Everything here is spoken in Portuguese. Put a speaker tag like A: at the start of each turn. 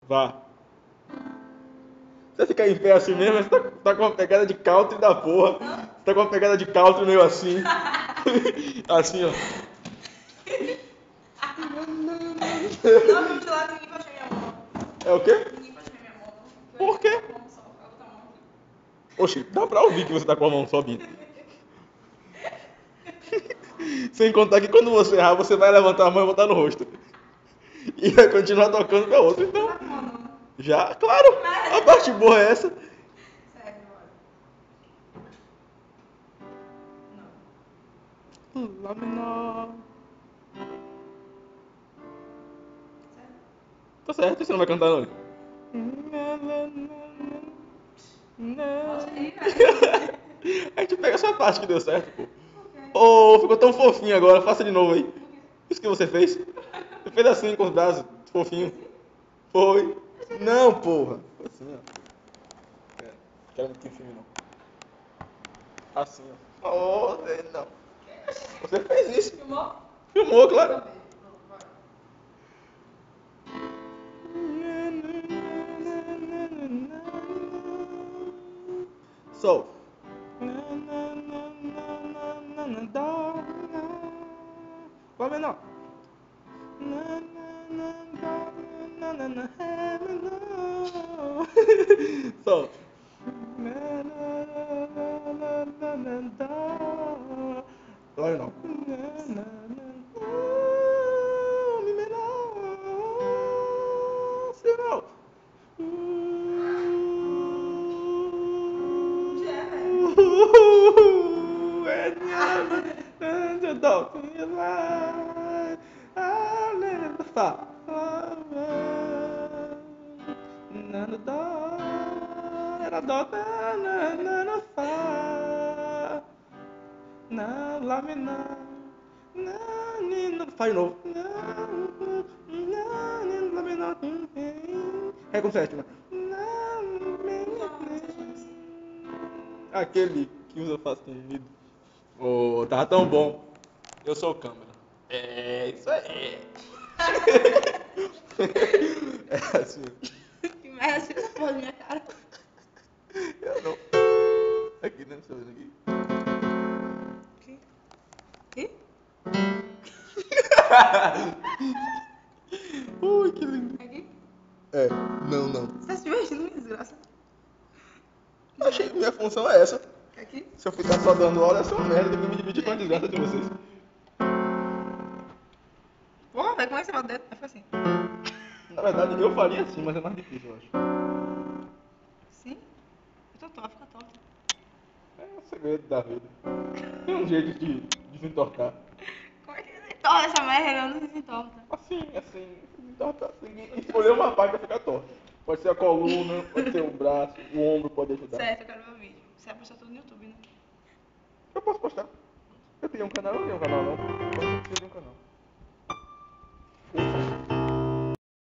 A: Vá. Você fica em pé assim mesmo, você tá com uma pegada de country da porra. Você tá com uma pegada de country meio assim. Assim, ó.
B: Não, vamos lá, ninguém pode ver minha mão.
A: É o quê?
B: Ninguém pode ver minha mão.
A: Por quê?
B: Com a mão só, com a outra mão aqui.
A: Oxi, dá pra ouvir que você tá com a mão só vindo. Sem contar que quando você errar, você vai levantar a mão e botar no rosto. E vai continuar tocando com a outra. Então,
B: Tá com a mão, não.
A: já, claro. A parte boa é essa.
B: Sério, olha. Não.
A: Lá menor.
B: Sério?
A: Tá certo, você não vai cantar não.
B: Bota aí, velho.
A: A gente pega essa parte que deu certo, pô.
B: Por quê?
A: Oh, ficou tão fofinho agora. Faça de novo aí.
B: Por quê?
A: Isso que você fez. Você fez assim com os braços, fofinho. Foi. Não, porra. Foi assim, ó. Quero muito que filme, não. Assim, ó. Oh, não. Você fez isso.
B: Filmou?
A: Filmou, claro.
B: Pronto, bora.
A: So. Lá menor. So. Lá menor. Mi menor. Si menor.
B: Já é, velho.
A: Faz de novo. Ré com sétima. Aquele que usa Fá sustenido. Oh, tava tão bom. Eu sou o câmera. É, isso aí. É assim.
B: Que merda, você tá falando na minha cara.
A: Eu não. Aqui, né? Deixa eu ver aqui.
B: Aqui. Aqui?
A: Ui, que lindo.
B: Aqui?
A: É, não.
B: Você tá se divertindo, desgraça?
A: Eu achei que minha função é essa.
B: Aqui?
A: Se eu ficar só dando hora, eu sou uma merda. Tem que me dividir com a desgraça de vocês.
B: Porra, velho, como é que você bota o dedo? Foi assim.
A: Na verdade, eu faria assim, mas é mais difícil, eu acho.
B: Sim? Eu tô torta, fica torta.
A: É o segredo da vida. Tem um jeito de desentortar.
B: Como é que desentorta essa merda? Não desentorta.
A: Assim, desentortar. Tem que escolher uma parte pra ficar torta. Pode ser a coluna, pode ser o braço, o ombro pode ajudar.
B: Certo, eu quero ver o vídeo. Você vai postar tudo no YouTube, né?
A: Eu posso postar. Eu tenho um canal, não. Eu não preciso de um canal.